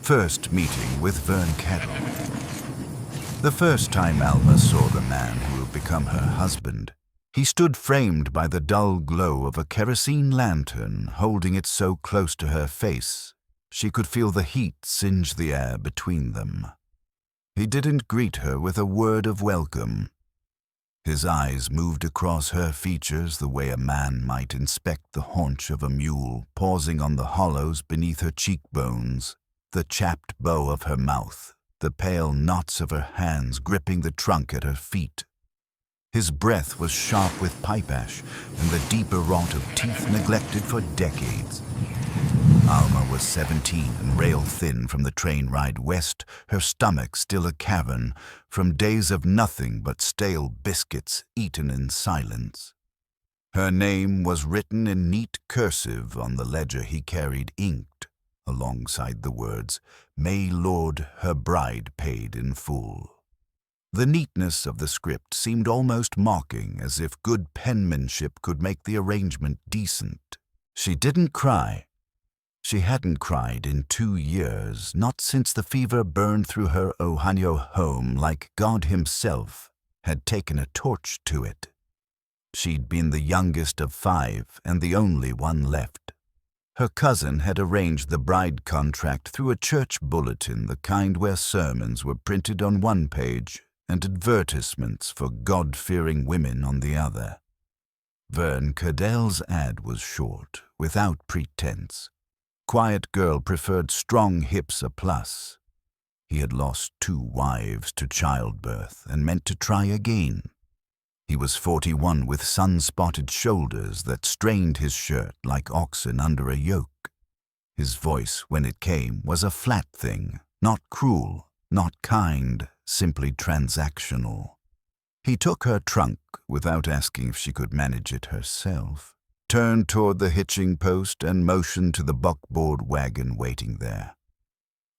First meeting with Vern Kettle. The first time Alma saw the man who would become her husband, he stood framed by the dull glow of a kerosene lantern, holding it so close to her face she could feel the heat singe the air between them. He didn't greet her with a word of welcome. His eyes moved across her features the way a man might inspect the haunch of a mule, pausing on the hollows beneath her cheekbones, the chapped bow of her mouth, the pale knots of her hands gripping the trunk at her feet. His breath was sharp with pipe ash and the deeper rot of teeth neglected for decades. Alma was 17 and rail-thin from the train ride west, her stomach still a cavern from days of nothing but stale biscuits eaten in silence. Her name was written in neat cursive on the ledger he carried inked, alongside the words, "May Lord her bride paid in full." The neatness of the script seemed almost mocking, as if good penmanship could make the arrangement decent. She didn't cry. She hadn't cried in 2 years, not since the fever burned through her Ohio home like God himself had taken a torch to it. She'd been the youngest of 5 and the only one left. Her cousin had arranged the bride contract through a church bulletin, the kind where sermons were printed on one page and advertisements for God-fearing women on the other. Vern Cadell's ad was short, without pretense. Quiet girl preferred strong hips a plus. He had lost 2 wives to childbirth and meant to try again. He was 41 with sun-spotted shoulders that strained his shirt like oxen under a yoke. His voice, when it came, was a flat thing, not cruel, not kind, simply transactional. He took her trunk without asking if she could manage it herself, turned toward the hitching post and motioned to the buckboard wagon waiting there.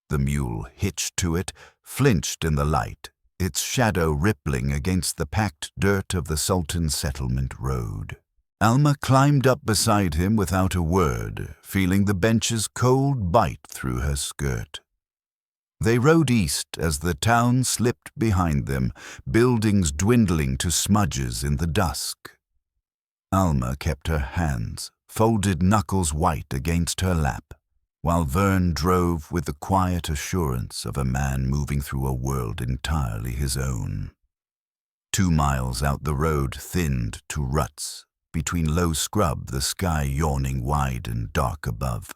The mule hitched to it, flinched in the light, its shadow rippling against the packed dirt of the Sultan Settlement Road. Alma climbed up beside him without a word, feeling the bench's cold bite through her skirt. They rode east as the town slipped behind them, buildings dwindling to smudges in the dusk. Alma kept her hands, folded knuckles white against her lap, while Vern drove with the quiet assurance of a man moving through a world entirely his own. 2 miles out the road thinned to ruts, between low scrub, the sky yawning wide and dark above.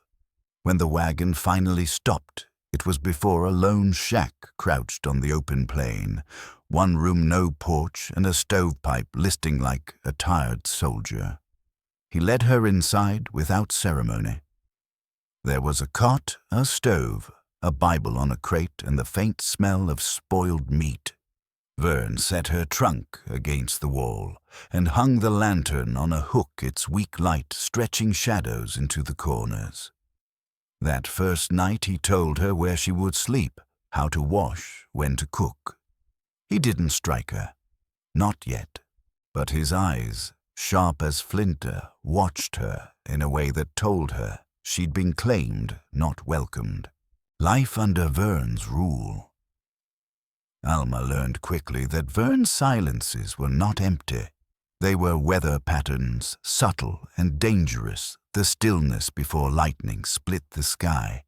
When the wagon finally stopped, it was before a lone shack crouched on the open plain, 1 room, no porch, and a stovepipe listing like a tired soldier. He led her inside without ceremony. There was a cot, a stove, a Bible on a crate, and the faint smell of spoiled meat. Vern set her trunk against the wall and hung the lantern on a hook, its weak light stretching shadows into the corners. That first night he told her where she would sleep, how to wash, when to cook. He didn't strike her. Not yet. But his eyes, sharp as flinter, watched her in a way that told her she'd been claimed, not welcomed. Life under Vern's rule. Alma learned quickly that Vern's silences were not empty. They were weather patterns, subtle and dangerous, the stillness before lightning split the sky.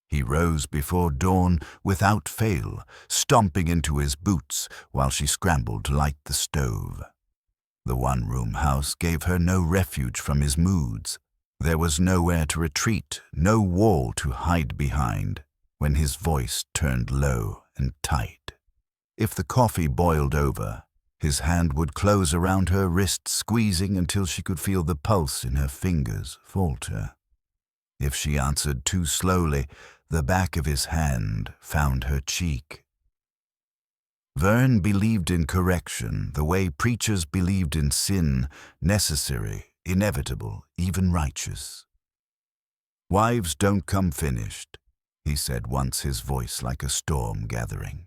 He rose before dawn without fail, stomping into his boots while she scrambled to light the stove. The 1-room house gave her no refuge from his moods. There was nowhere to retreat, no wall to hide behind, when his voice turned low and tight. If the coffee boiled over, his hand would close around her wrist, squeezing until she could feel the pulse in her fingers falter. If she answered too slowly, the back of his hand found her cheek. Vern believed in correction the way preachers believed in sin, necessary, inevitable, even righteous. "Wives don't come finished," he said once, his voice like a storm gathering.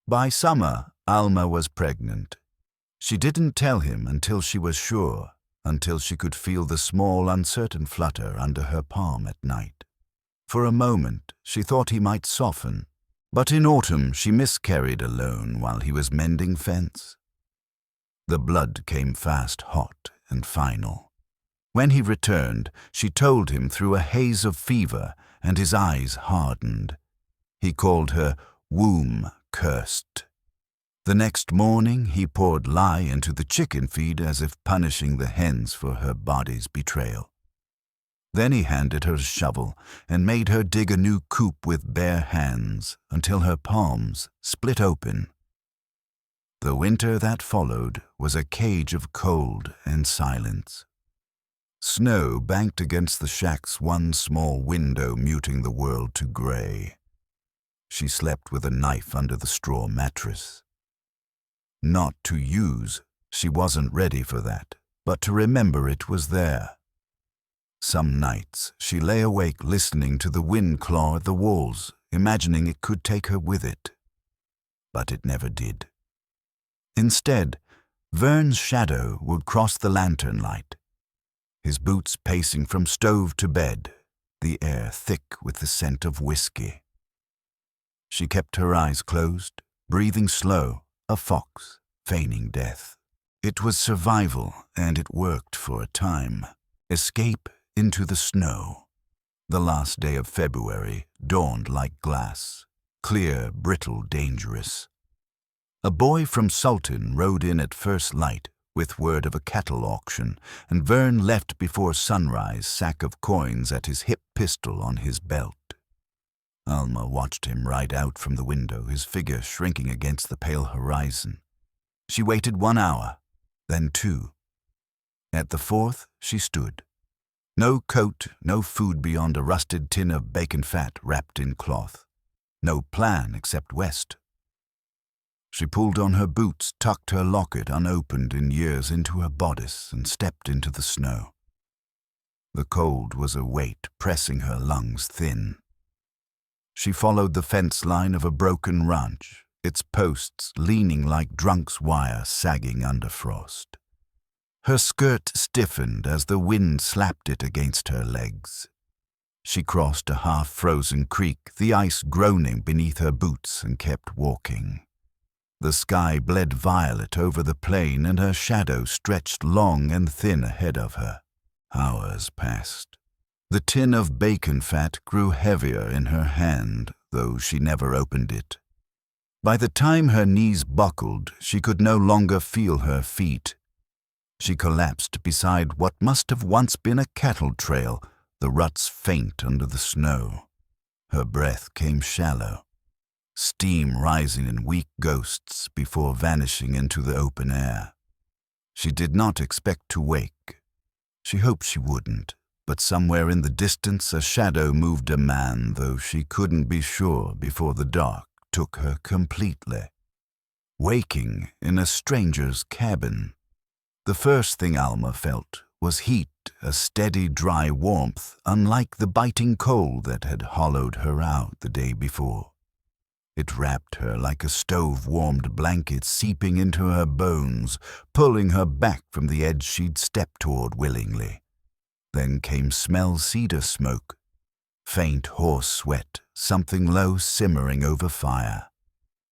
By summer, Alma was pregnant. She didn't tell him until she was sure, until she could feel the small, uncertain flutter under her palm at night. For a moment, she thought he might soften, but in autumn she miscarried alone while he was mending fence. The blood came fast hot and final. When he returned, she told him through a haze of fever, and his eyes hardened. He called her womb cursed. The next morning he poured lye into the chicken feed as if punishing the hens for her body's betrayal. Then he handed her a shovel and made her dig a new coop with bare hands until her palms split open. The winter that followed was a cage of cold and silence. Snow banked against the shack's one small window, muting the world to gray. She slept with a knife under the straw mattress. Not to use, she wasn't ready for that, but to remember it was there. Some nights she lay awake listening to the wind claw at the walls, imagining it could take her with it. But it never did. Instead, Vern's shadow would cross the lantern light, his boots pacing from stove to bed, the air thick with the scent of whiskey. She kept her eyes closed, breathing slow, a fox feigning death. It was survival, and it worked for a time. Escape into the snow. The last day of February dawned like glass, clear, brittle, dangerous. A boy from Sultan rode in at first light with word of a cattle auction, and Vern left before sunrise, sack of coins at his hip, pistol on his belt. Alma watched him ride out from the window, his figure shrinking against the pale horizon. She waited 1 hour, then 2. At the 4th, she stood. No coat, no food beyond a rusted tin of bacon fat wrapped in cloth. No plan except west. She pulled on her boots, tucked her locket unopened in years into her bodice, and stepped into the snow. The cold was a weight pressing her lungs thin. She followed the fence line of a broken ranch, its posts leaning like drunk's wire sagging under frost. Her skirt stiffened as the wind slapped it against her legs. She crossed a half-frozen creek, the ice groaning beneath her boots, and kept walking. The sky bled violet over the plain, and her shadow stretched long and thin ahead of her. Hours passed. The tin of bacon fat grew heavier in her hand, though she never opened it. By the time her knees buckled, she could no longer feel her feet. She collapsed beside what must have once been a cattle trail, the ruts faint under the snow. Her breath came shallow, steam rising in weak ghosts before vanishing into the open air. She did not expect to wake. She hoped she wouldn't, but somewhere in the distance a shadow moved a man, though she couldn't be sure before the dark took her completely. Waking in a stranger's cabin. The first thing Alma felt was heat, a steady, dry warmth, unlike the biting cold that had hollowed her out the day before. It wrapped her like a stove-warmed blanket, seeping into her bones, pulling her back from the edge she'd stepped toward willingly. Then came smell cedar smoke, faint horse sweat, something low simmering over fire.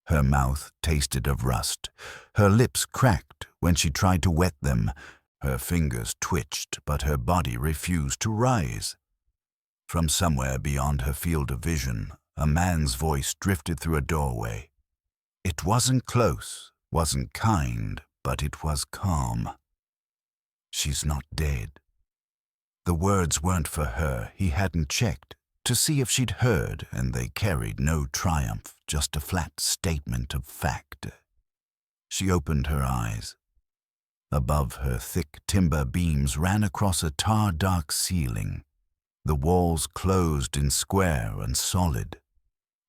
Her mouth tasted of rust. Her lips cracked when she tried to wet them. Her fingers twitched, but her body refused to rise. From somewhere beyond her field of vision, a man's voice drifted through a doorway. It wasn't close, wasn't kind, but it was calm. "She's not dead." The words weren't for her. He hadn't checked to see if she'd heard, and they carried no triumph, just a flat statement of fact. She opened her eyes. Above her, thick timber beams ran across a tar-dark ceiling. The walls closed in square and solid.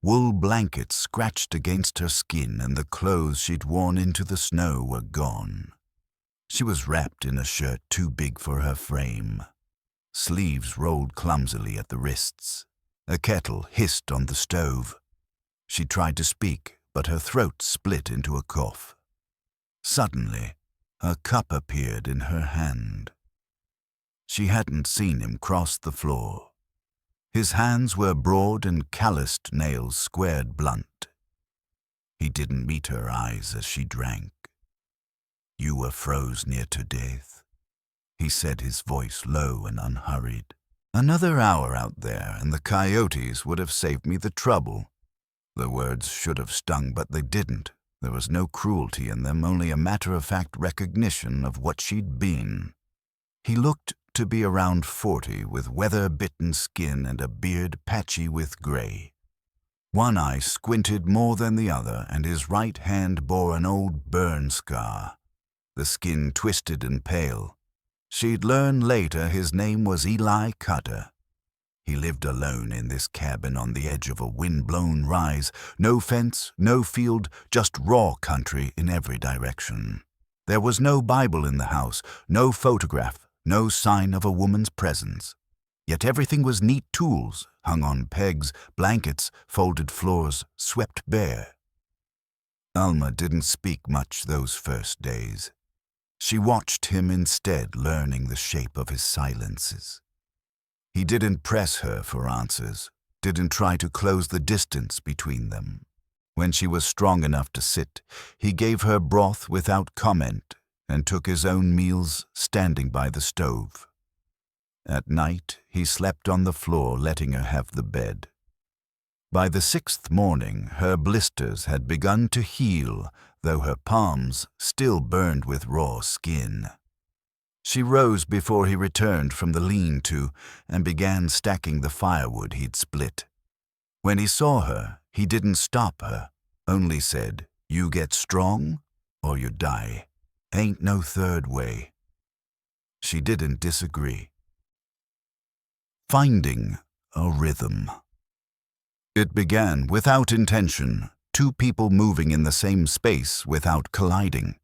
Wool blankets scratched against her skin, and the clothes she'd worn into the snow were gone. She was wrapped in a shirt too big for her frame. Sleeves rolled clumsily at the wrists. A kettle hissed on the stove. She tried to speak, but her throat split into a cough. Suddenly, a cup appeared in her hand. She hadn't seen him cross the floor. His hands were broad and calloused nails squared blunt. He didn't meet her eyes as she drank. "You were froze near to death," he said, his voice low and unhurried. "Another hour out there and the coyotes would have saved me the trouble." The words should have stung, but they didn't. There was no cruelty in them, only a matter-of-fact recognition of what she'd been. He looked to be around 40, with weather-bitten skin and a beard patchy with gray. One eye squinted more than the other, and his right hand bore an old burn scar. The skin twisted and pale. She'd learn later his name was Eli Cutter. He lived alone in this cabin on the edge of a wind-blown rise. No fence, no field, just raw country in every direction. There was no Bible in the house, no photograph, no sign of a woman's presence. Yet everything was neat tools, hung on pegs, blankets, folded floors, swept bare. Alma didn't speak much those first days. She watched him instead, learning the shape of his silences. He didn't press her for answers, didn't try to close the distance between them. When she was strong enough to sit, he gave her broth without comment and took his own meals standing by the stove. At night, he slept on the floor, letting her have the bed. By the 6th morning, her blisters had begun to heal, though her palms still burned with raw skin. She rose before he returned from the lean-to and began stacking the firewood he'd split. When he saw her, he didn't stop her, only said, "You get strong or you die. Ain't no third way." She didn't disagree. Finding a rhythm. It began without intention, two people moving in the same space without colliding.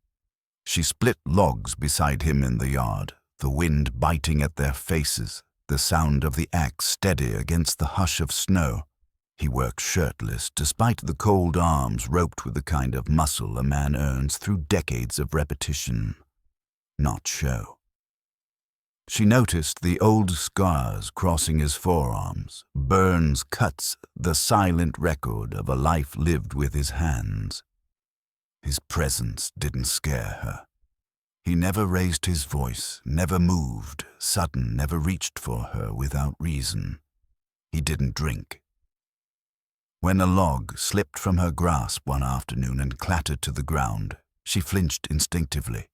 She split logs beside him in the yard, the wind biting at their faces, the sound of the axe steady against the hush of snow. He worked shirtless, despite the cold arms roped with the kind of muscle a man earns through decades of repetition, not show. She noticed the old scars crossing his forearms, burns, cuts, the silent record of a life lived with his hands. His presence didn't scare her. He never raised his voice, never moved, sudden, never reached for her without reason. He didn't drink. When a log slipped from her grasp one afternoon and clattered to the ground, she flinched instinctively.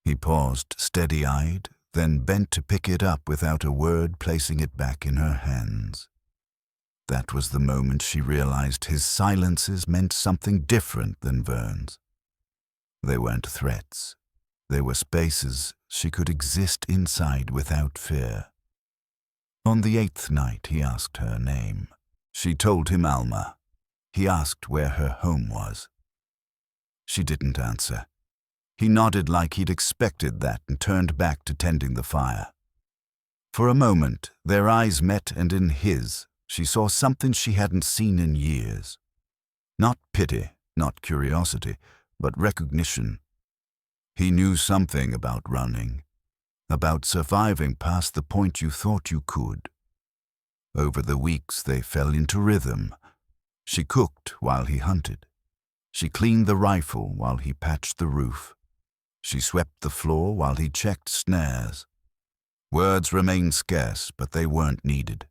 He paused, steady-eyed, then bent to pick it up without a word, placing it back in her hands. That was the moment she realized his silences meant something different than Vern's. They weren't threats. They were spaces she could exist inside without fear. On the 8th night, he asked her name. She told him Alma. He asked where her home was. She didn't answer. He nodded like he'd expected that and turned back to tending the fire. For a moment, their eyes met, and in his, she saw something she hadn't seen in years. Not pity, not curiosity, but recognition. He knew something about running, about surviving past the point you thought you could. Over the weeks, they fell into rhythm. She cooked while he hunted. She cleaned the rifle while he patched the roof. She swept the floor while he checked snares. Words remained scarce, but they weren't needed.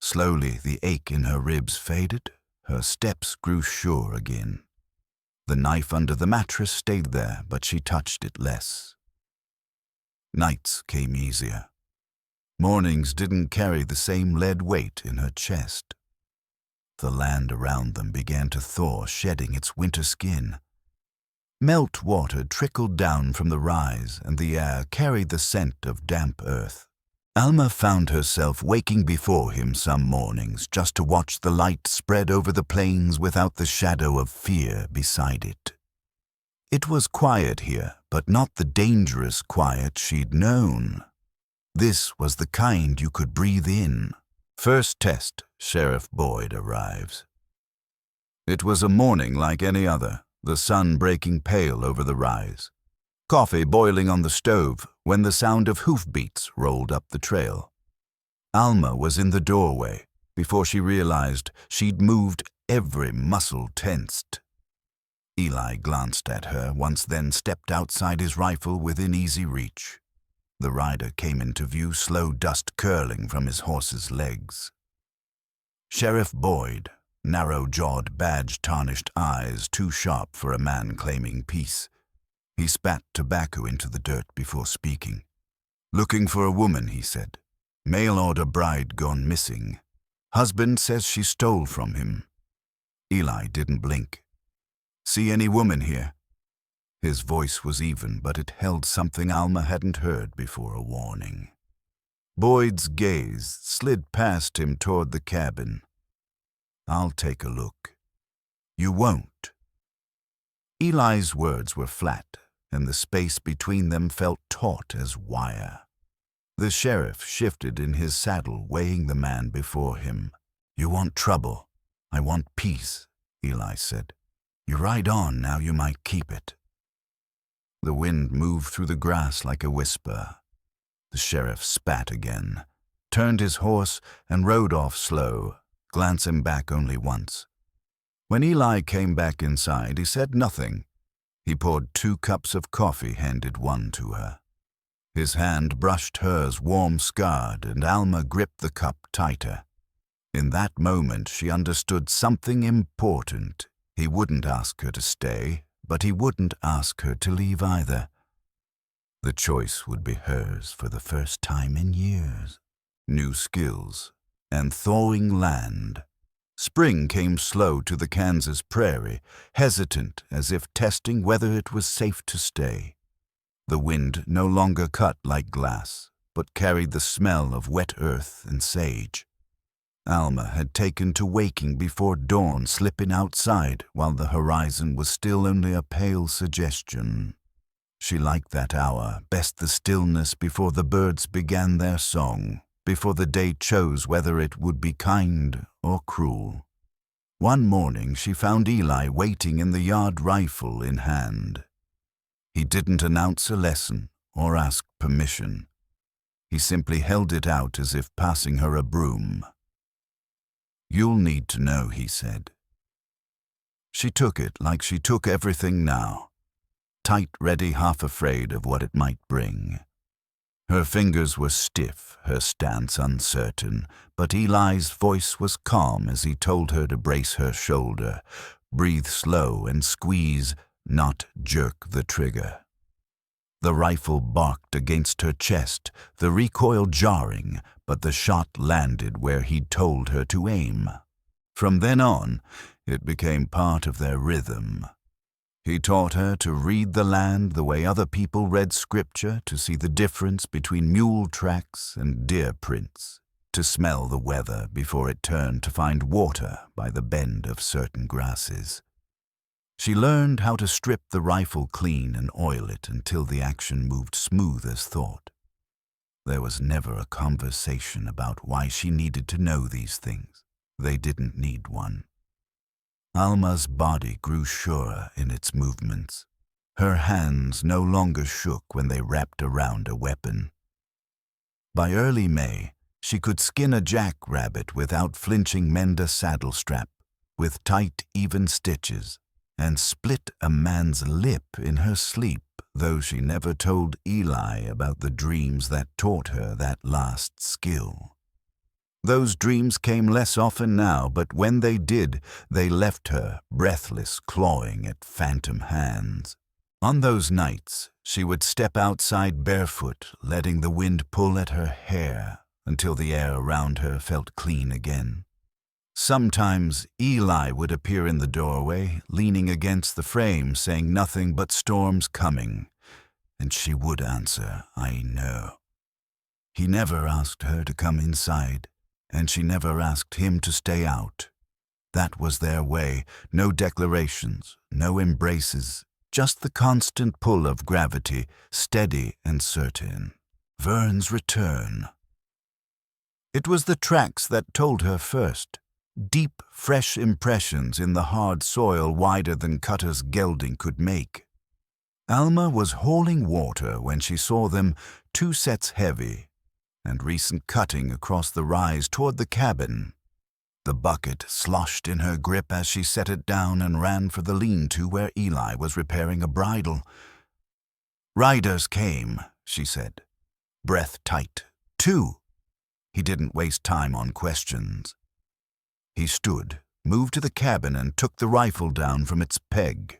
Slowly, the ache in her ribs faded. Her steps grew sure again. The knife under the mattress stayed there, but she touched it less. Nights came easier. Mornings didn't carry the same lead weight in her chest. The land around them began to thaw, shedding its winter skin. Melt water trickled down from the rise, and the air carried the scent of damp earth. Alma found herself waking before him some mornings just to watch the light spread over the plains without the shadow of fear beside it. It was quiet here, but not the dangerous quiet she'd known. This was the kind you could breathe in. First test, Sheriff Boyd arrives. It was a morning like any other, the sun breaking pale over the rise. Coffee boiling on the stove when the sound of hoofbeats rolled up the trail. Alma was in the doorway before she realized she'd moved, every muscle tensed. Eli glanced at her once, then stepped outside his rifle within easy reach. The rider came into view, slow dust curling from his horse's legs. Sheriff Boyd, narrow-jawed, badge-tarnished eyes too sharp for a man claiming peace. He spat tobacco into the dirt before speaking. "Looking for a woman," he said. "Mail-order bride gone missing. Husband says she stole from him." Eli didn't blink. "See any woman here?" His voice was even, but it held something Alma hadn't heard before, a warning. Boyd's gaze slid past him toward the cabin. "I'll take a look." "You won't." Eli's words were flat, and the space between them felt taut as wire. The sheriff shifted in his saddle, weighing the man before him. "You want trouble. I want peace," Eli said. "You ride on, now you might keep it." The wind moved through the grass like a whisper. The sheriff spat again, turned his horse, and rode off slow, glancing back only once. When Eli came back inside, he said nothing. He poured 2 cups of coffee, handed one to her. His hand brushed hers, warm-scarred, and Alma gripped the cup tighter. In that moment, she understood something important. He wouldn't ask her to stay, but he wouldn't ask her to leave either. The choice would be hers for the first time in years. New skills and thawing land. Spring came slow to the Kansas prairie, hesitant as if testing whether it was safe to stay. The wind no longer cut like glass, but carried the smell of wet earth and sage. Alma had taken to waking before dawn, slipping outside while the horizon was still only a pale suggestion. She liked that hour, best the stillness before the birds began their song, before the day chose whether it would be kind or cruel. One morning she found Eli waiting in the yard, rifle in hand. He didn't announce a lesson or ask permission. He simply held it out as if passing her a broom. "You'll need to know," he said. She took it like she took everything now, tight, ready, half afraid of what it might bring. Her fingers were stiff, her stance uncertain, but Eli's voice was calm as he told her to brace her shoulder, breathe slow and squeeze, not jerk the trigger. The rifle barked against her chest, the recoil jarring, but the shot landed where he'd told her to aim. From then on, it became part of their rhythm. He taught her to read the land the way other people read scripture, to see the difference between mule tracks and deer prints, to smell the weather before it turned to find water by the bend of certain grasses. She learned how to strip the rifle clean and oil it until the action moved smooth as thought. There was never a conversation about why she needed to know these things. They didn't need one. Alma's body grew surer in its movements. Her hands no longer shook when they wrapped around a weapon. By early May, she could skin a jackrabbit without flinching, mend a saddle strap with tight, even stitches, and split a man's lip in her sleep, though she never told Eli about the dreams that taught her that last skill. Those dreams came less often now, but when they did, they left her breathless, clawing at phantom hands. On those nights, she would step outside barefoot, letting the wind pull at her hair until the air around her felt clean again. Sometimes Eli would appear in the doorway, leaning against the frame, saying nothing but "storm's coming," and she would answer, "I know." He never asked her to come inside, and she never asked him to stay out. That was their way, no declarations, no embraces, just the constant pull of gravity, steady and certain. Vern's return. It was the tracks that told her first. Deep, fresh impressions in the hard soil wider than Cutter's gelding could make. Alma was hauling water when she saw them, 2 sets heavy. and recent cutting across the rise toward the cabin. The bucket sloshed in her grip as she set it down and ran for the lean-to where Eli was repairing a bridle. "Riders came," she said, breath tight. "Two." He didn't waste time on questions. He stood, moved to the cabin, and took the rifle down from its peg.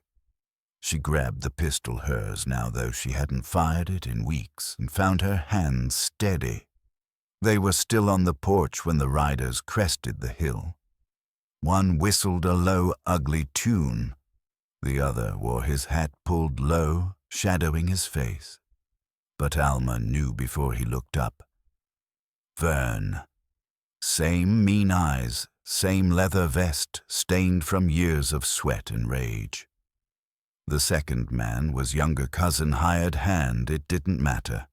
She grabbed the pistol, hers now, though she hadn't fired it in weeks, and found her hands steady. They were still on the porch when the riders crested the hill. One whistled a low, ugly tune. The other wore his hat pulled low, shadowing his face. But Alma knew before he looked up. Vern. Same mean eyes, same leather vest, stained from years of sweat and rage. The second man was younger cousin hired hand. It didn't matter.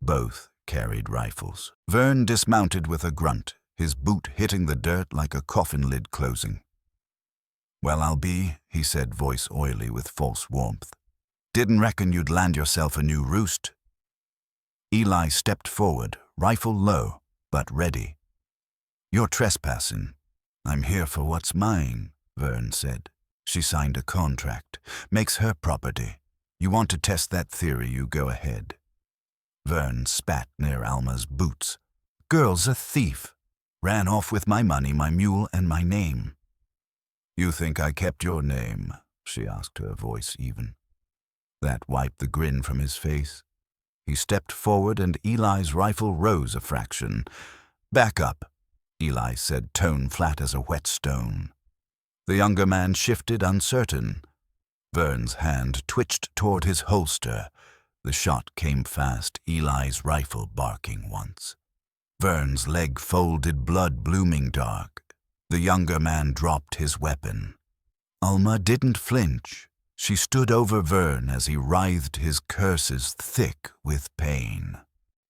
Both carried rifles. Vern dismounted with a grunt, his boot hitting the dirt like a coffin lid closing. "Well, I'll be," he said, voice oily with false warmth. "Didn't reckon you'd land yourself a new roost." Eli stepped forward, rifle low, but ready. "You're trespassing. I'm here for what's mine," Vern said. "She signed a contract. Makes her property. You want to test that theory, you go ahead." Vern spat near Alma's boots. "Girl's a thief. Ran off with my money, my mule, and my name." "You think I kept your name?" she asked, her voice even. That wiped the grin from his face. He stepped forward and Eli's rifle rose a fraction. "Back up," Eli said, tone flat as a whetstone. The younger man shifted, uncertain. Vern's hand twitched toward his holster. The shot came fast, Eli's rifle barking once. Vern's leg folded, blood blooming dark. The younger man dropped his weapon. Alma didn't flinch. She stood over Vern as he writhed, his curses thick with pain.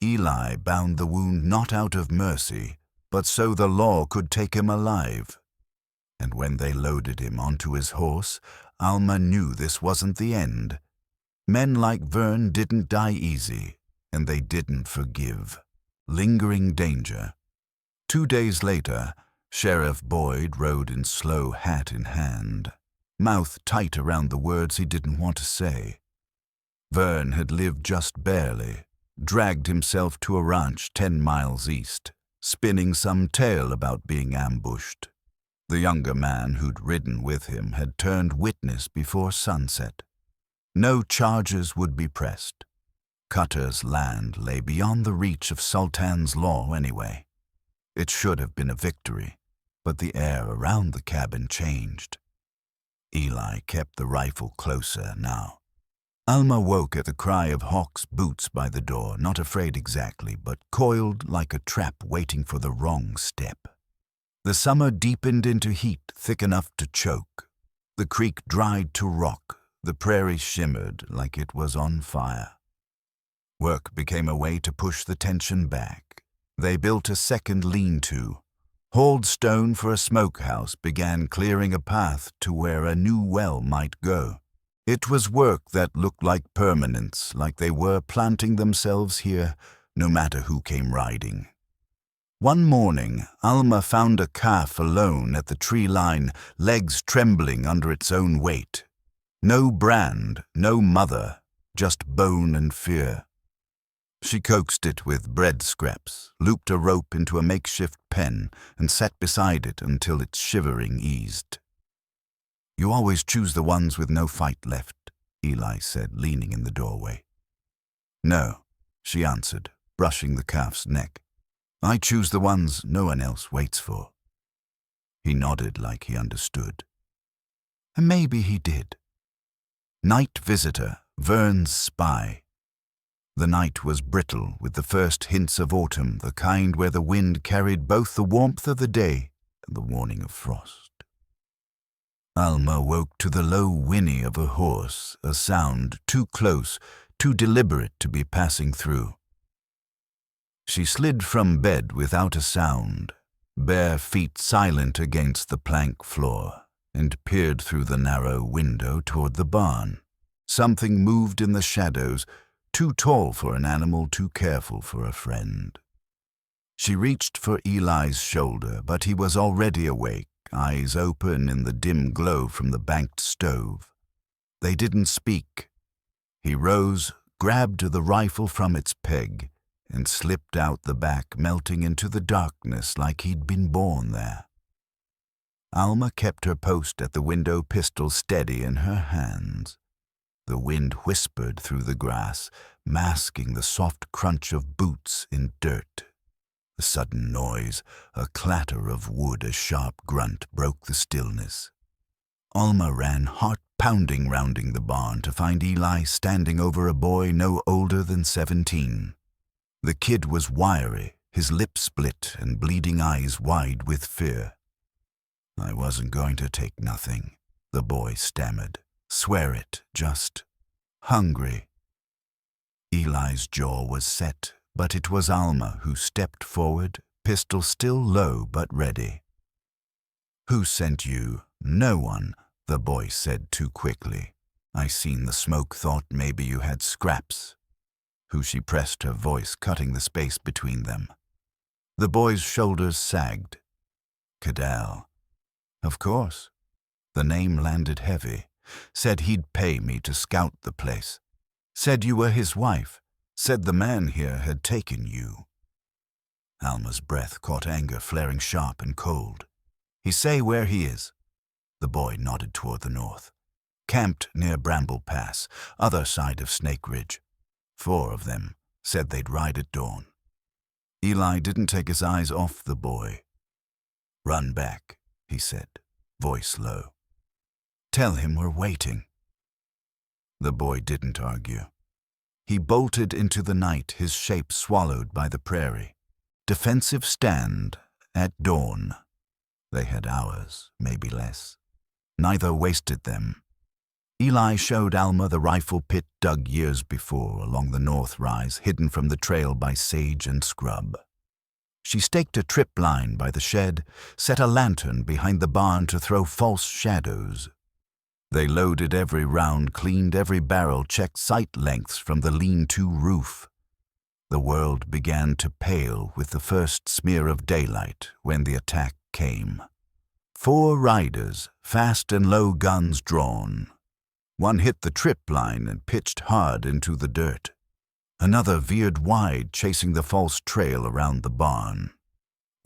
Eli bound the wound not out of mercy, but so the law could take him alive. And when they loaded him onto his horse, Alma knew this wasn't the end. Men like Vern didn't die easy, and they didn't forgive. Lingering danger. 2 days later, Sheriff Boyd rode in slow, hat in hand, mouth tight around the words he didn't want to say. Vern had lived just barely, dragged himself to a ranch 10 miles east, spinning some tale about being ambushed. The younger man who'd ridden with him had turned witness before sunset. No charges would be pressed. Cutter's land lay beyond the reach of Sultan's law anyway. It should have been a victory, but the air around the cabin changed. Eli kept the rifle closer now. Alma woke at the cry of Hawk's boots by the door, not afraid exactly, but coiled like a trap waiting for the wrong step. The summer deepened into heat thick enough to choke. The creek dried to rock. The prairie shimmered like it was on fire. Work became a way to push the tension back. They built a second lean-to. Hauled stone for a smokehouse, began clearing a path to where a new well might go. It was work that looked like permanence, like they were planting themselves here, no matter who came riding. One morning, Alma found a calf alone at the tree line, legs trembling under its own weight. No brand, no mother, just bone and fear. She coaxed it with bread scraps, looped a rope into a makeshift pen, and sat beside it until its shivering eased. "You always choose the ones with no fight left," Eli said, leaning in the doorway. "No," she answered, brushing the calf's neck. "I choose the ones no one else waits for." He nodded like he understood. And maybe he did. Night visitor, Vern's spy. The night was brittle with the first hints of autumn, the kind where the wind carried both the warmth of the day and the warning of frost. Alma woke to the low whinny of a horse, a sound too close, too deliberate to be passing through. She slid from bed without a sound, bare feet silent against the plank floor, and peered through the narrow window toward the barn. Something moved in the shadows, too tall for an animal, too careful for a friend. She reached for Eli's shoulder, but he was already awake, eyes open in the dim glow from the banked stove. They didn't speak. He rose, grabbed the rifle from its peg, and slipped out the back, melting into the darkness like he'd been born there. Alma kept her post at the window, pistol steady in her hands. The wind whispered through the grass, masking the soft crunch of boots in dirt. A sudden noise, a clatter of wood, a sharp grunt broke the stillness. Alma ran, heart pounding, rounding the barn to find Eli standing over a boy no older than 17. The kid was wiry, his lips split and bleeding eyes wide with fear. "I wasn't going to take nothing," the boy stammered. "Swear it, just hungry." Eli's jaw was set, but it was Alma who stepped forward, pistol still low but ready. "Who sent you?" "No one," the boy said too quickly. "I seen the smoke, thought maybe you had scraps." "Who?" She pressed, her voice cutting the space between them. The boy's shoulders sagged. "Cadell." "Of course." The name landed heavy. "Said he'd pay me to scout the place. Said you were his wife. Said the man here had taken you." Alma's breath caught anger flaring sharp and cold. "He say where he is?" The boy nodded toward the north. "Camped near Bramble Pass, other side of Snake Ridge. 4 of them. Said they'd ride at dawn." Eli didn't take his eyes off the boy. "Run back," he said, voice low. "Tell him we're waiting." The boy didn't argue. He bolted into the night, his shape swallowed by the prairie. Defensive stand at dawn. They had hours, maybe less. Neither wasted them. Eli showed Alma the rifle pit dug years before along the north rise, hidden from the trail by sage and scrub. She staked a trip line by the shed, set a lantern behind the barn to throw false shadows. They loaded every round, cleaned every barrel, checked sight lengths from the lean-to roof. The world began to pale with the first smear of daylight when the attack came. 4 riders, fast and low guns drawn. One hit the trip line and pitched hard into the dirt. Another veered wide, chasing the false trail around the barn.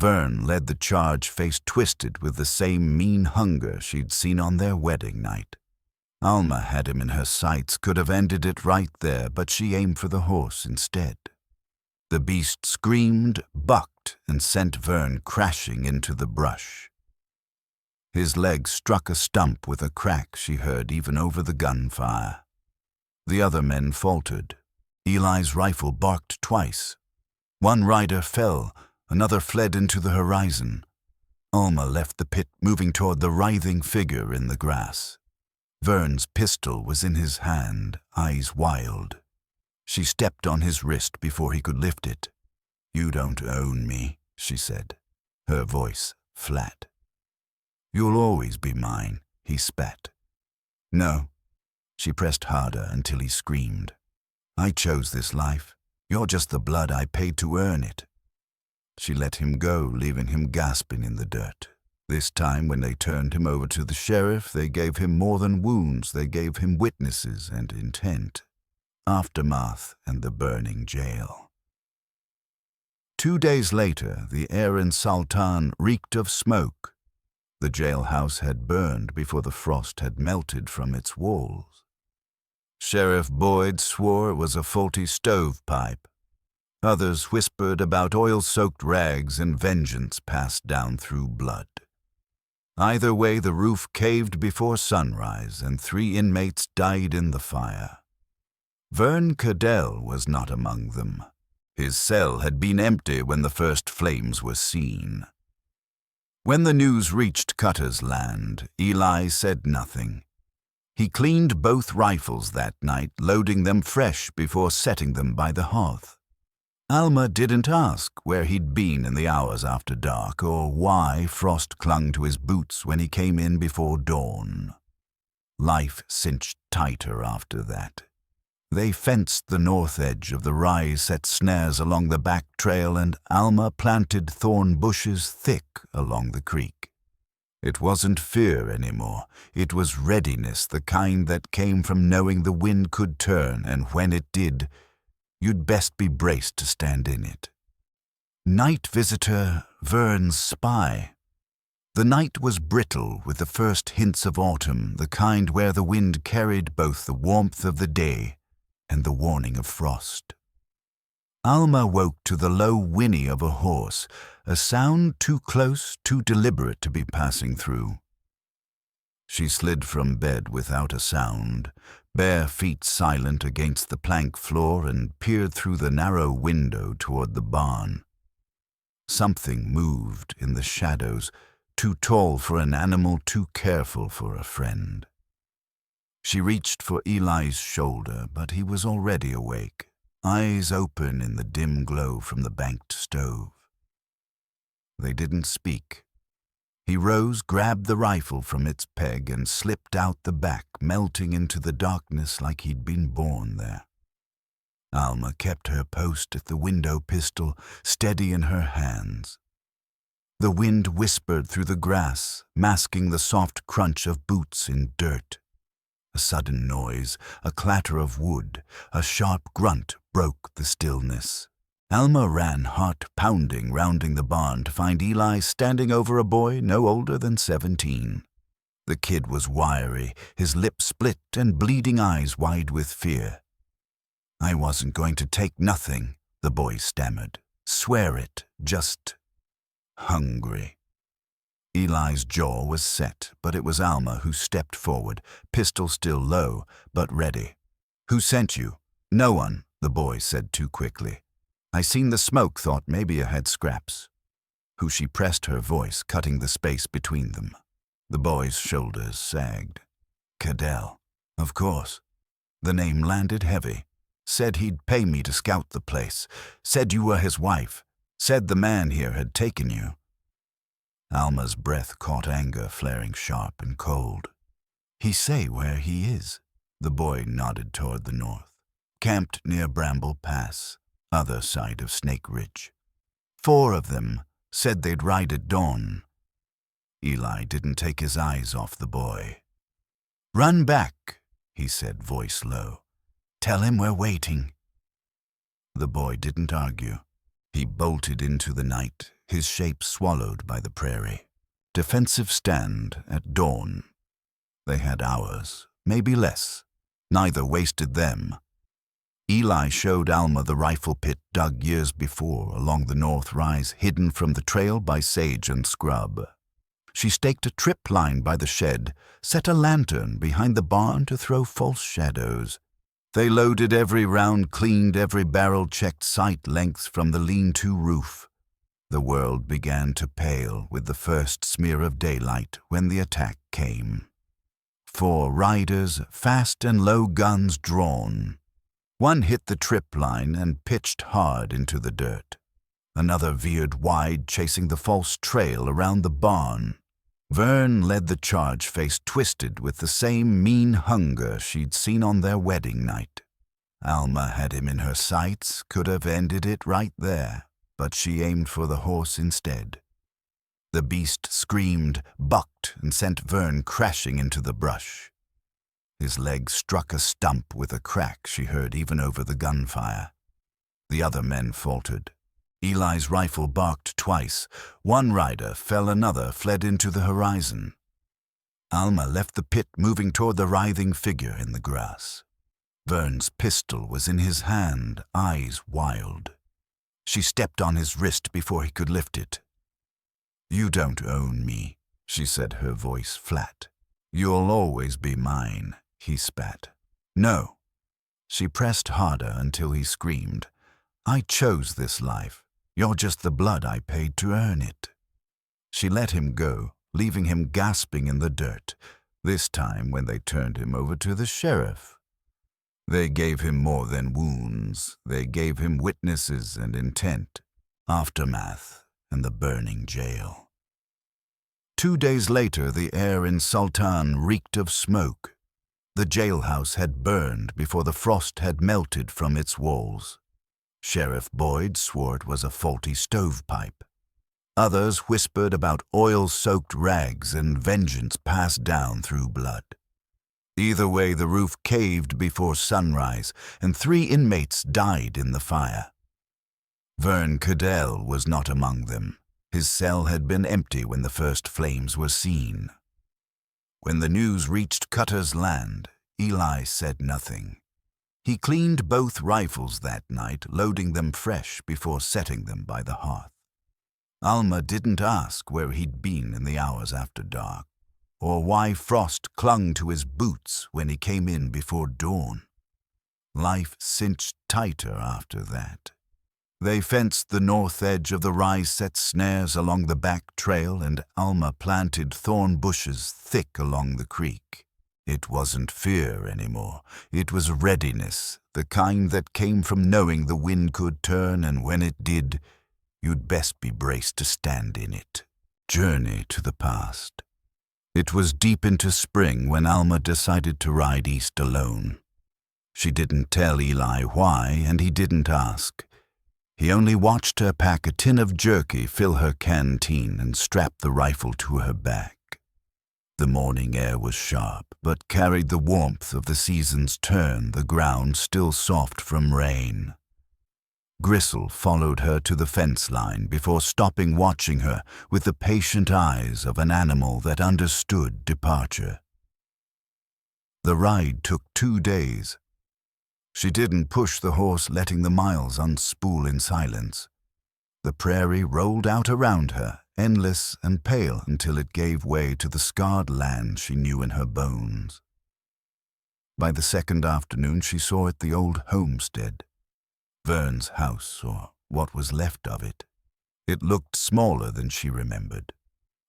Vern led the charge, face twisted with the same mean hunger she'd seen on their wedding night. Alma had him in her sights, could have ended it right there, but she aimed for the horse instead. The beast screamed, bucked, and sent Vern crashing into the brush. His leg struck a stump with a crack she heard even over the gunfire. The other men faltered. Eli's rifle barked twice. One rider fell, another fled into the horizon. Alma left the pit, moving toward the writhing figure in the grass. Vern's pistol was in his hand, eyes wild. She stepped on his wrist before he could lift it. "You don't own me," she said, her voice flat. "You'll always be mine," he spat. "No." She pressed harder until he screamed. "I chose this life. You're just the blood I paid to earn it." She let him go, leaving him gasping in the dirt. This time, when they turned him over to the sheriff, they gave him more than wounds. They gave him witnesses and intent. Aftermath and the burning jail. 2 days later, the air in Sultan reeked of smoke. The jailhouse had burned before the frost had melted from its walls. Sheriff Boyd swore it was a faulty stovepipe. Others whispered about oil-soaked rags and vengeance passed down through blood. Either way, the roof caved before sunrise, and 3 inmates died in the fire. Vern Cadell was not among them. His cell had been empty when the first flames were seen. When the news reached Cutter's Land, Eli said nothing. He cleaned both rifles that night, loading them fresh before setting them by the hearth. Alma didn't ask where he'd been in the hours after dark, or why frost clung to his boots when he came in before dawn. Life cinched tighter after that. They fenced the north edge of the rise, set snares along the back trail, and Alma planted thorn bushes thick along the creek. It wasn't fear anymore. It was readiness, the kind that came from knowing the wind could turn, and when it did, you'd best be braced to stand in it. Night visitor, Vern's spy. The night was brittle with the first hints of autumn, the kind where the wind carried both the warmth of the day and the warning of frost. Alma woke to the low whinny of a horse, a sound too close, too deliberate to be passing through. She slid from bed without a sound, bare feet silent against the plank floor, and peered through the narrow window toward the barn. Something moved in the shadows, too tall for an animal, too careful for a friend. She reached for Eli's shoulder, but he was already awake, eyes open in the dim glow from the banked stove. They didn't speak. He rose, grabbed the rifle from its peg, and slipped out the back, melting into the darkness like he'd been born there. Alma kept her post at the window pistol, steady in her hands. The wind whispered through the grass, masking the soft crunch of boots in dirt. A sudden noise, a clatter of wood, a sharp grunt broke the stillness. Alma ran, heart pounding, rounding the barn to find Eli standing over a boy no older than 17. The kid was wiry, his lips split and bleeding eyes wide with fear. "I wasn't going to take nothing," the boy stammered. "Swear it, just hungry." Eli's jaw was set, but it was Alma who stepped forward, pistol still low, but ready. "Who sent you?" "No one," the boy said too quickly. "I seen the smoke, thought maybe you had scraps." Who she pressed her voice, cutting the space between them. The boy's shoulders sagged. "Cadell. Of course." The name landed heavy. "Said he'd pay me to scout the place. Said you were his wife. Said the man here had taken you." Alma's breath caught anger flaring sharp and cold. "He say where he is?" The boy nodded toward the north. "Camped near Bramble Pass, other side of Snake Ridge. 4 of them. Said they'd ride at dawn." Eli didn't take his eyes off the boy. "Run back," he said, voice low. "Tell him we're waiting." The boy didn't argue. He bolted into the night, his shape swallowed by the prairie. Defensive stand at dawn. They had hours, maybe less. Neither wasted them. Eli showed Alma the rifle pit dug years before along the north rise, hidden from the trail by sage and scrub. She staked a trip line by the shed, set a lantern behind the barn to throw false shadows. They loaded every round, cleaned every barrel, checked sight lengths from the lean-to roof. The world began to pale with the first smear of daylight when the attack came. 4 riders, fast and low guns drawn. One hit the trip line and pitched hard into the dirt. Another veered wide, chasing the false trail around the barn. Vern led the charge, face twisted with the same mean hunger she'd seen on their wedding night. Alma had him in her sights, could have ended it right there, but she aimed for the horse instead. The beast screamed, bucked, and sent Vern crashing into the brush. His leg struck a stump with a crack she heard even over the gunfire. The other men faltered. Eli's rifle barked twice. One rider fell, another fled into the horizon. Alma left the pit, moving toward the writhing figure in the grass. Vern's pistol was in his hand, eyes wild. She stepped on his wrist before he could lift it. "You don't own me," she said, her voice flat. "You'll always be mine," he spat. "No." She pressed harder until he screamed. "I chose this life. You're just the blood I paid to earn it." She let him go, leaving him gasping in the dirt, this time when they turned him over to the sheriff. They gave him more than wounds. They gave him witnesses and intent, aftermath, and the burning jail. 2 days later, the air in Sultan reeked of smoke. The jailhouse had burned before the frost had melted from its walls. Sheriff Boyd swore it was a faulty stovepipe. Others whispered about oil-soaked rags and vengeance passed down through blood. Either way, the roof caved before sunrise, and 3 inmates died in the fire. Vern Cadell was not among them. His cell had been empty when the first flames were seen. When the news reached Cutter's Land, Eli said nothing. He cleaned both rifles that night, loading them fresh before setting them by the hearth. Alma didn't ask where he'd been in the hours after dark, or why frost clung to his boots when he came in before dawn. Life cinched tighter after that. They fenced the north edge of the rise-set snares along the back trail, and Alma planted thorn bushes thick along the creek. It wasn't fear anymore. It was readiness, the kind that came from knowing the wind could turn, and when it did, you'd best be braced to stand in it. Journey to the past. It was deep into spring when Alma decided to ride east alone. She didn't tell Eli why, and he didn't ask. He only watched her pack a tin of jerky, fill her canteen, and strap the rifle to her back. The morning air was sharp, but carried the warmth of the season's turn, the ground still soft from rain. Gristle followed her to the fence line before stopping, watching her with the patient eyes of an animal that understood departure. The ride took 2 days. She didn't push the horse, letting the miles unspool in silence. The prairie rolled out around her, endless and pale, until it gave way to the scarred land she knew in her bones. By the second afternoon she saw it the old homestead. Vern's house, or what was left of it. It looked smaller than she remembered.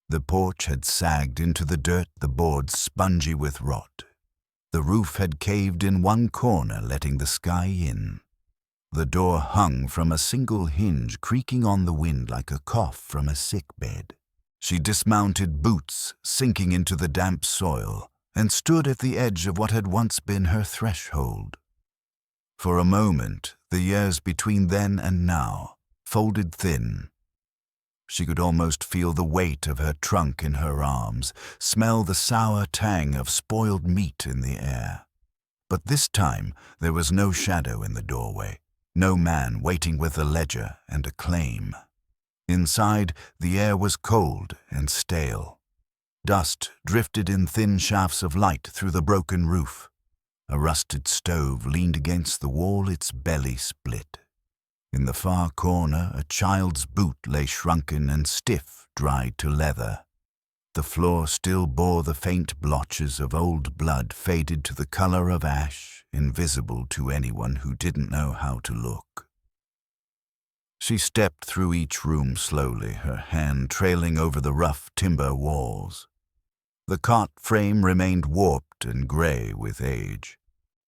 The porch had sagged into the dirt, the boards spongy with rot. The roof had caved in one corner, letting the sky in. The door hung from a single hinge, creaking on the wind like a cough from a sick bed. She dismounted, boots sinking into the damp soil, and stood at the edge of what had once been her threshold. For a moment, the years between then and now folded thin. She could almost feel the weight of her trunk in her arms, smell the sour tang of spoiled meat in the air. But this time there was no shadow in the doorway, no man waiting with a ledger and a claim. Inside, the air was cold and stale. Dust drifted in thin shafts of light through the broken roof. A rusted stove leaned against the wall, its belly split. In the far corner, a child's boot lay shrunken and stiff, dried to leather. The floor still bore the faint blotches of old blood, faded to the color of ash, invisible to anyone who didn't know how to look. She stepped through each room slowly, her hand trailing over the rough timber walls. The cot frame remained warped and gray with age.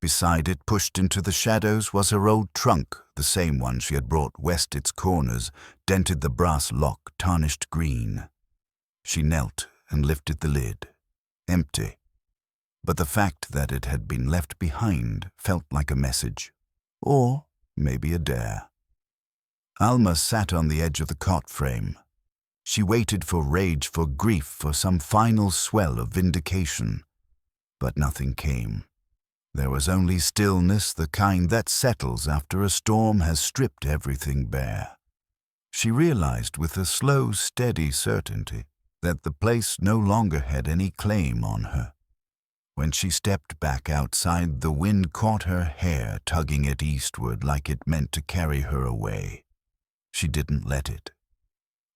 Beside it, pushed into the shadows, was her old trunk, the same one she had brought west. Its corners dented the brass lock, tarnished green. She knelt and lifted the lid. Empty. But the fact that it had been left behind felt like a message. Or maybe a dare. Alma sat on the edge of the cot frame. She waited for rage, for grief, for some final swell of vindication. But nothing came. There was only stillness, the kind that settles after a storm has stripped everything bare. She realized with a slow, steady certainty that the place no longer had any claim on her. When she stepped back outside, the wind caught her hair, tugging it eastward like it meant to carry her away. She didn't let it.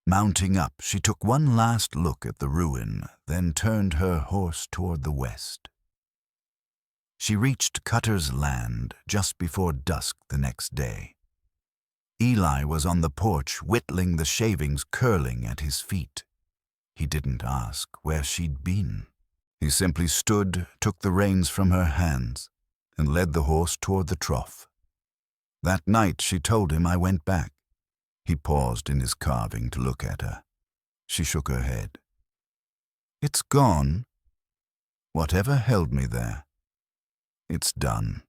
Mounting up, she took one last look at the ruin, then turned her horse toward the west. She reached Cutter's Land just before dusk the next day. Eli was on the porch, whittling the shavings curling at his feet. He didn't ask where she'd been. He simply stood, took the reins from her hands, and led the horse toward the trough. That night she told him, "I went back." He paused in his carving to look at her. She shook her head. "It's gone. Whatever held me there, It's done."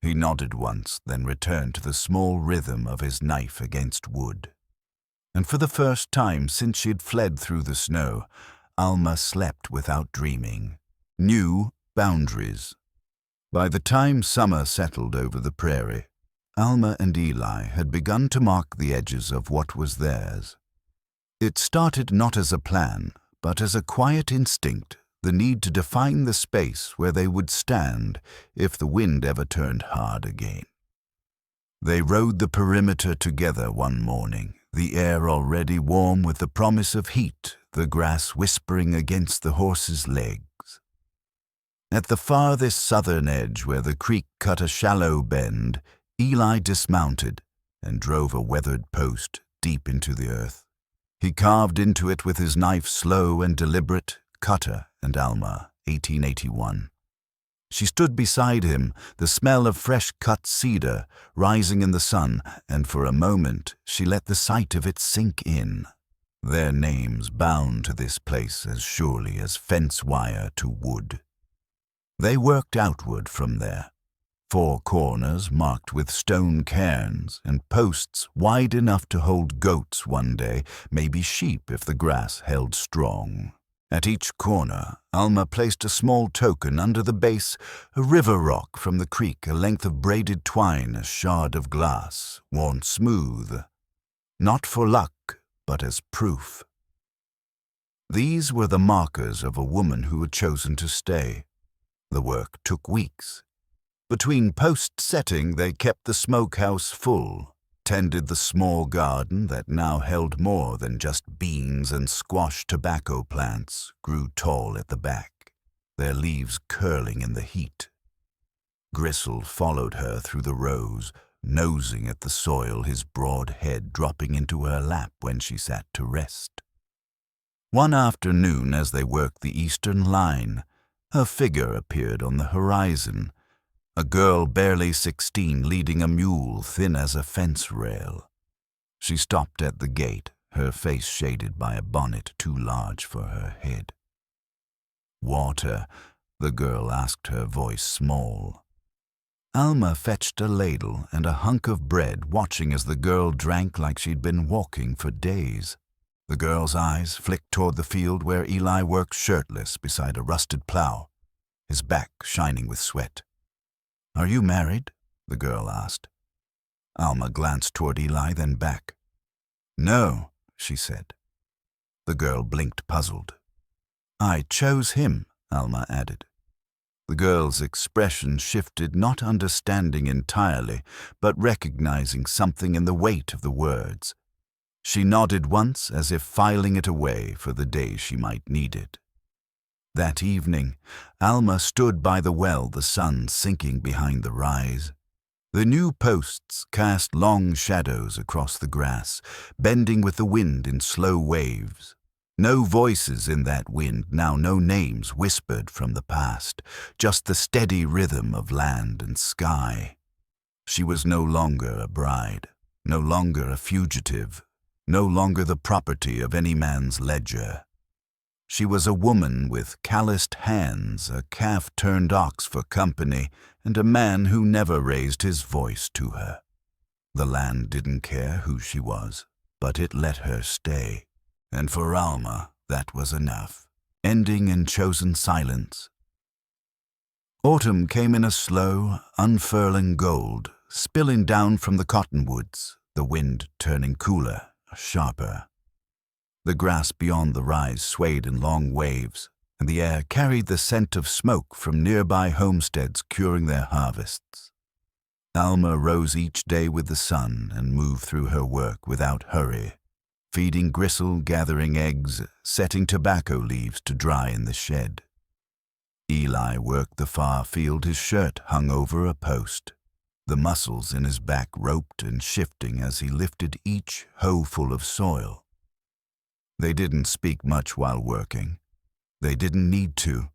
He nodded once, then returned to the small rhythm of his knife against wood. And for the first time since she'd fled through the snow, Alma slept without dreaming. New boundaries. By the time summer settled over the prairie, Alma and Eli had begun to mark the edges of what was theirs. It started not as a plan, but as a quiet instinct, the need to define the space where they would stand if the wind ever turned hard again. They rode the perimeter together one morning, the air already warm with the promise of heat, the grass whispering against the horses' legs. At the farthest southern edge where the creek cut a shallow bend, Eli dismounted and drove a weathered post deep into the earth. He carved into it with his knife slow and deliberate, Cutter and Alma, 1881. She stood beside him, the smell of fresh-cut cedar rising in the sun, and for a moment she let the sight of it sink in. Their names bound to this place as surely as fence wire to wood. They worked outward from there, 4 corners marked with stone cairns and posts wide enough to hold goats one day, maybe sheep if the grass held strong. At each corner, Alma placed a small token under the base, a river rock from the creek, a length of braided twine, a shard of glass, worn smooth, not for luck, but as proof. These were the markers of a woman who had chosen to stay. The work took weeks. Between post-setting, they kept the smokehouse full, tended the small garden that now held more than just beans and squash tobacco plants, grew tall at the back, their leaves curling in the heat. Gristle followed her through the rows, nosing at the soil, his broad head dropping into her lap when she sat to rest. One afternoon, as they worked the eastern line, her figure appeared on the horizon, a girl barely 16 leading a mule thin as a fence rail. She stopped at the gate, her face shaded by a bonnet too large for her head. "Water?" the girl asked, her voice small. Alma fetched a ladle and a hunk of bread, watching as the girl drank like she'd been walking for days. The girl's eyes flicked toward the field where Eli worked shirtless beside a rusted plow, his back shining with sweat. "Are you married?" the girl asked. Alma glanced toward Eli, then back. "No," she said. The girl blinked, puzzled. "I chose him," Alma added. The girl's expression shifted, not understanding entirely, but recognizing something in the weight of the words. She nodded once, as if filing it away for the day she might need it. That evening, Alma stood by the well, the sun sinking behind the rise. The new posts cast long shadows across the grass, bending with the wind in slow waves. No voices in that wind now, no names whispered from the past, just the steady rhythm of land and sky. She was no longer a bride, no longer a fugitive, no longer the property of any man's ledger. She was a woman with calloused hands, a calf-turned ox for company, and a man who never raised his voice to her. The land didn't care who she was, but it let her stay. And for Alma, that was enough, ending in chosen silence. Autumn came in a slow, unfurling gold, spilling down from the cottonwoods, the wind turning cooler, sharper. The grass beyond the rise swayed in long waves, and the air carried the scent of smoke from nearby homesteads curing their harvests. Alma rose each day with the sun and moved through her work without hurry, feeding Gristle, gathering eggs, setting tobacco leaves to dry in the shed. Eli worked the far field, his shirt hung over a post, the muscles in his back roped and shifting as he lifted each hoeful of soil. They didn't speak much while working. They didn't need to.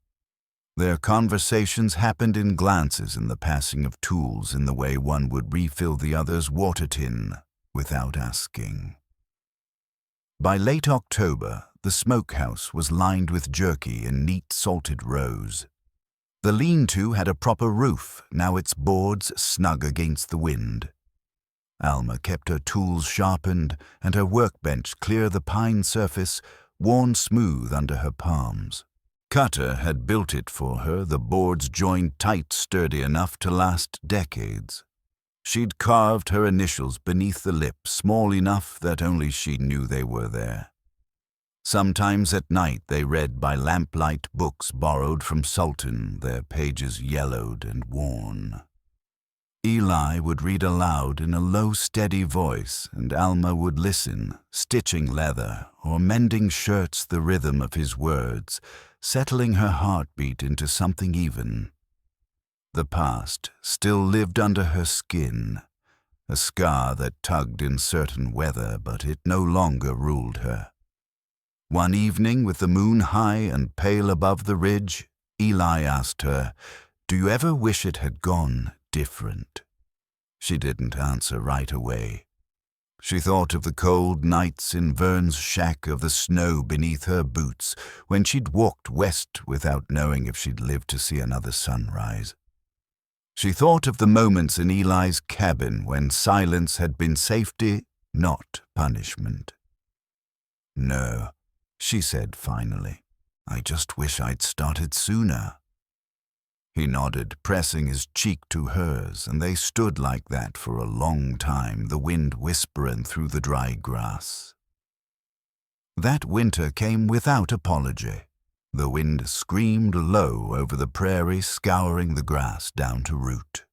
Their conversations happened in glances and the passing of tools, in the way one would refill the other's water tin without asking. By late October, the smokehouse was lined with jerky in neat salted rows. The lean-to had a proper roof, now its boards snug against the wind. Alma kept her tools sharpened and her workbench clear the pine surface, worn smooth under her palms. Cutter had built it for her, the boards joined tight, sturdy enough to last decades. She'd carved her initials beneath the lip, small enough that only she knew they were there. Sometimes at night they read by lamplight books borrowed from Sultan, their pages yellowed and worn. Eli would read aloud in a low, steady voice, and Alma would listen, stitching leather or mending shirts, the rhythm of his words, settling her heartbeat into something even. The past still lived under her skin, a scar that tugged in certain weather, but it no longer ruled her. One evening, with the moon high and pale above the ridge, Eli asked her, "Do you ever wish it had gone different?" She didn't answer right away. She thought of the cold nights in Vern's shack, of the snow beneath her boots, when she'd walked west without knowing if she'd live to see another sunrise. She thought of the moments in Eli's cabin when silence had been safety, not punishment. "No," she said finally. "I just wish I'd started sooner." He nodded, pressing his cheek to hers, and they stood like that for a long time, the wind whispering through the dry grass. That winter came without apology. The wind screamed low over the prairie, scouring the grass down to root.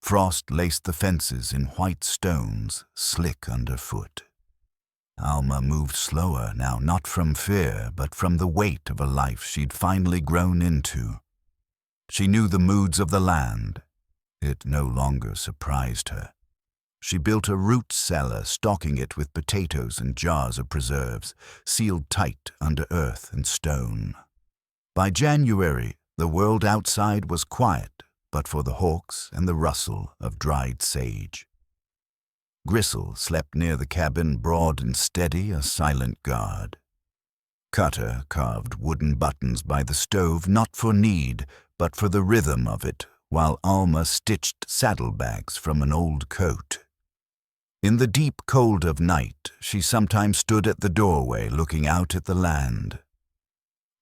Frost laced the fences in white stones, slick underfoot. Alma moved slower now, not from fear, but from the weight of a life she'd finally grown into. She knew the moods of the land. It no longer surprised her. She built a root cellar, stocking it with potatoes and jars of preserves, sealed tight under earth and stone. By January, the world outside was quiet, but for the hawks and the rustle of dried sage. Gristle slept near the cabin, broad and steady, a silent guard. Cutter carved wooden buttons by the stove, not for need, but for the rhythm of it, while Alma stitched saddlebags from an old coat. In the deep cold of night, she sometimes stood at the doorway looking out at the land.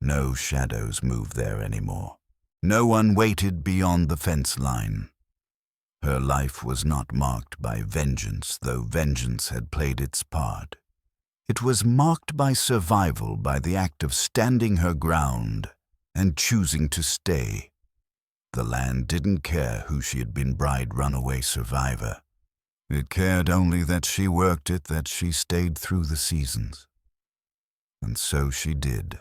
No shadows moved there anymore. No one waited beyond the fence line. Her life was not marked by vengeance, though vengeance had played its part. It was marked by survival, by the act of standing her ground and choosing to stay. The land didn't care who she had been, bride, runaway, survivor. It cared only that she worked it, that she stayed through the seasons. And so she did.